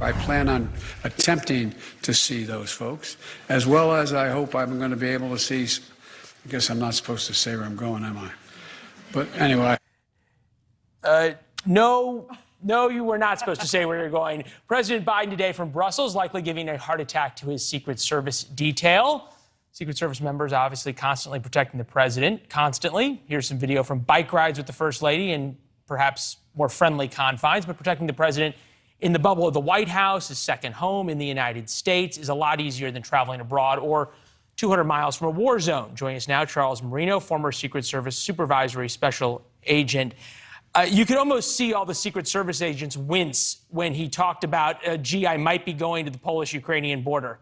I plan on attempting to see those folks, as well as I hope I'm going to be able to see. I guess I'm not supposed to say where I'm going, am I? But anyway. No, you were not supposed to say where you're going. President Biden today from Brussels, likely giving a heart attack to his Secret Service detail. Secret Service members obviously constantly protecting the president, constantly. Here's some video from bike rides with the First Lady in perhaps more friendly confines, but protecting the president in the bubble of the White House, his second home in the United States, is a lot easier than traveling abroad or 200 miles from a war zone. Joining us now, Charles Marino, former Secret Service supervisory special agent. You could almost see all the Secret Service agents wince when he talked about, gee, I might be going to the Polish-Ukrainian border.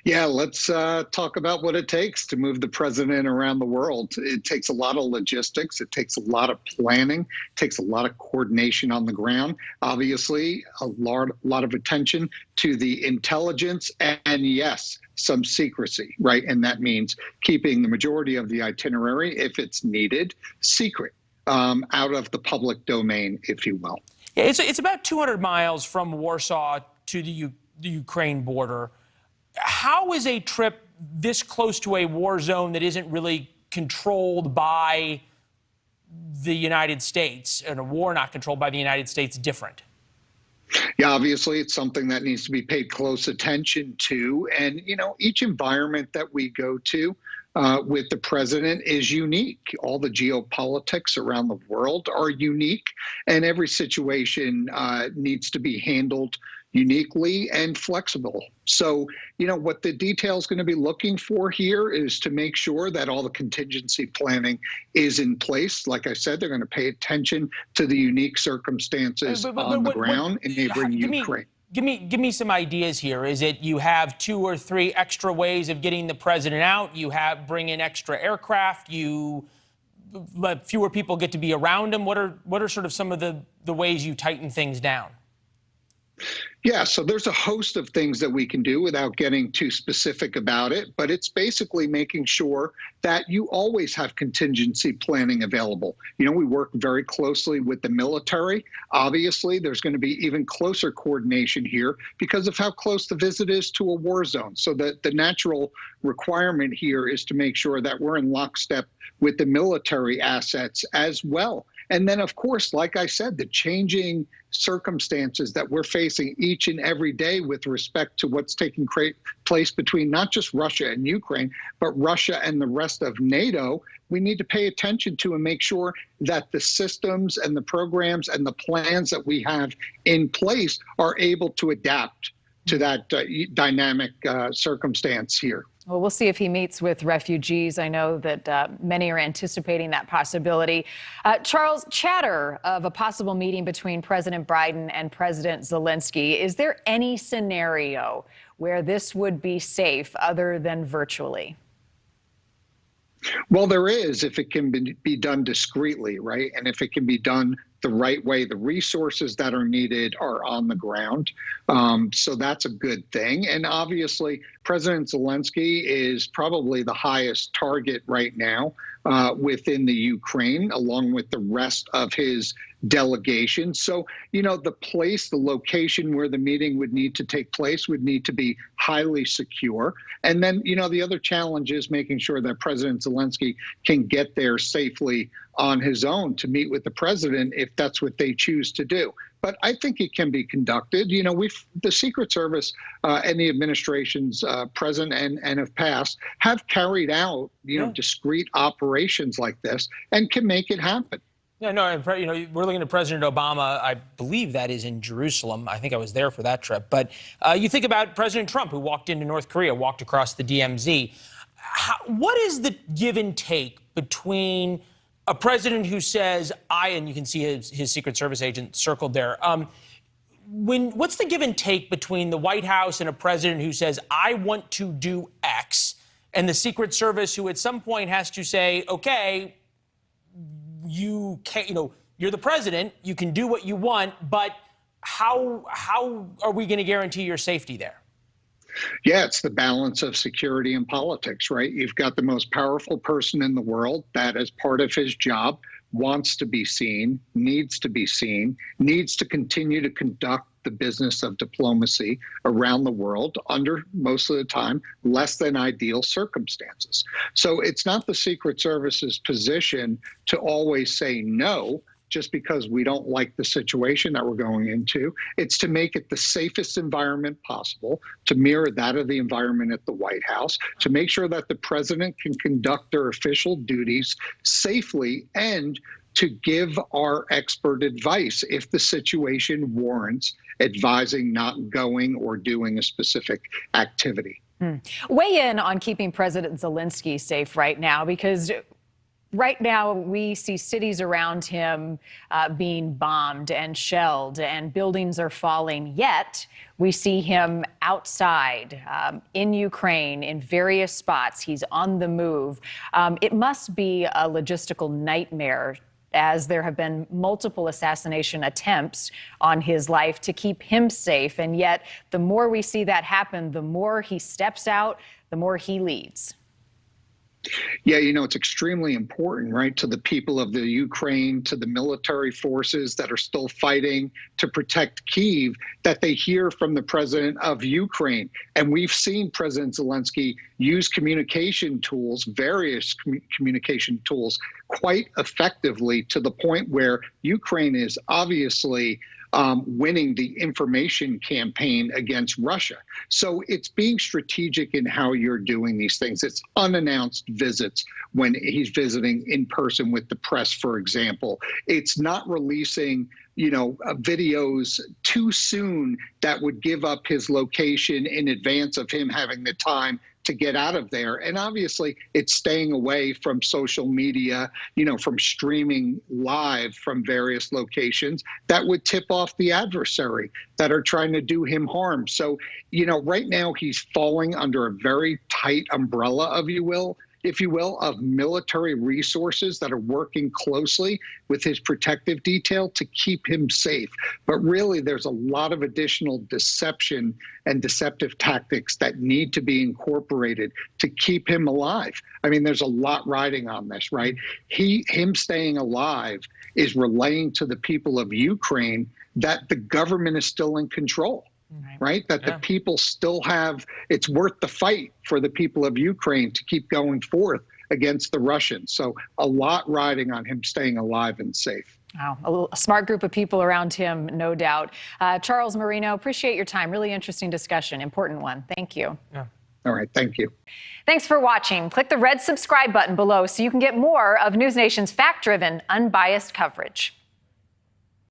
Yeah, let's talk about what it takes to move the president around the world. It takes a lot of logistics. It takes a lot of planning. It takes a lot of coordination on the ground. Obviously, a lot of attention to the intelligence and, yes, some secrecy, right? And that means keeping the majority of the itinerary, if it's needed, secret, out of the public domain, if you will. Yeah, it's about 200 miles from Warsaw to the Ukraine border. How is a trip this close to a war zone that isn't really controlled by the United States, and a war not controlled by the United States, different? Yeah, obviously, it's something that needs to be paid close attention to. And, you know, each environment that we go to with the president is unique. All the geopolitics around the world are unique, and every situation needs to be handled uniquely and flexible. So, you know, what the detail is going to be looking for here is to make sure that all the contingency planning is in place. Like I said, they're going to pay attention to the unique circumstances on the ground in neighboring Ukraine. Give me some ideas here. Is it you have 2 or 3 extra ways of getting the president out? You bring in extra aircraft. You let fewer people get to be around him. What are sort of some of the ways you tighten things down? Yeah, so there's a host of things that we can do without getting too specific about it, but it's basically making sure that you always have contingency planning available. You know, we work very closely with the military. Obviously, there's going to be even closer coordination here because of how close the visit is to a war zone. So the natural requirement here is to make sure that we're in lockstep with the military assets as well. And then, of course, like I said, the changing circumstances that we're facing each and every day with respect to what's taking place between not just Russia and Ukraine, but Russia and the rest of NATO, we need to pay attention to and make sure that the systems and the programs and the plans that we have in place are able to adapt to that dynamic circumstance here. Well, we'll see if he meets with refugees. I know that many are anticipating that possibility. Charles, chatter of a possible meeting between President Biden and President Zelensky. Is there any scenario where this would be safe other than virtually? Well, there is, if it can be done discreetly, right? And if it can be done the right way, the resources that are needed are on the ground. So that's a good thing. And obviously, President Zelensky is probably the highest target right now within the Ukraine, along with the rest of his delegation. So, you know, the location where the meeting would need to take place would need to be highly secure. And then, you know, the other challenge is making sure that President Zelensky can get there safely on his own to meet with the president if that's what they choose to do. But I think it can be conducted. You know, the Secret Service and the administrations present and have passed have carried out, you know, discrete operations like this and can make it happen. Yeah, no, you know, we're looking at President Obama. I believe that is in Jerusalem. I think I was there for that trip. But you think about President Trump, who walked into North Korea, walked across the DMZ. What is the give and take between a president who says, and you can see his Secret Service agent circled there. What's the give and take between the White House and a president who says, I want to do X, and the Secret Service who at some point has to say, okay, you can't, you know, you're the president, you can do what you want, but how are we going to guarantee your safety there? Yeah, it's the balance of security and politics, right? You've got the most powerful person in the world that, as part of his job, wants to be seen, needs to continue to conduct the business of diplomacy around the world under, most of the time, less than ideal circumstances. So it's not the Secret Service's position to always say no just because we don't like the situation that we're going into. It's to make it the safest environment possible, to mirror that of the environment at the White House, to make sure that the president can conduct their official duties safely, and to give our expert advice if the situation warrants advising not going or doing a specific activity. Weigh in on keeping President Zelensky safe right now, because right now we see cities around him being bombed and shelled, and buildings are falling, yet we see him outside in Ukraine in various spots. He's on the move. It must be a logistical nightmare, as there have been multiple assassination attempts on his life, to keep him safe. And yet, the more we see that happen, the more he steps out, the more he leads. Yeah, it's extremely important, right, to the people of the Ukraine, to the military forces that are still fighting to protect Kyiv, that they hear from the president of Ukraine. And we've seen President Zelensky use communication tools, various communication tools, quite effectively, to the point where Ukraine is obviously winning the information campaign against Russia. So it's being strategic in how you're doing these things. It's unannounced visits when he's visiting in person with the press, for example. It's not releasing videos too soon that would give up his location in advance of him having the time to get out of there. And obviously, it's staying away from social media, from streaming live from various locations that would tip off the adversary that are trying to do him harm. So, right now he's falling under a very tight umbrella, if you will, of military resources that are working closely with his protective detail to keep him safe. But really, there's a lot of additional deception and deceptive tactics that need to be incorporated to keep him alive. I mean, there's a lot riding on this, right? Him staying alive is relaying to the people of Ukraine that the government is still in control. Right? That the people still it's worth the fight for the people of Ukraine to keep going forth against the Russians. So a lot riding on him staying alive and safe. Wow, a smart group of people around him, no doubt. Charles, Marino, appreciate your time. Really interesting discussion, important one. Thank you. Yeah. All right, thank you. Thanks for watching. Click the red subscribe button below so you can get more of NewsNation's fact-driven, unbiased coverage.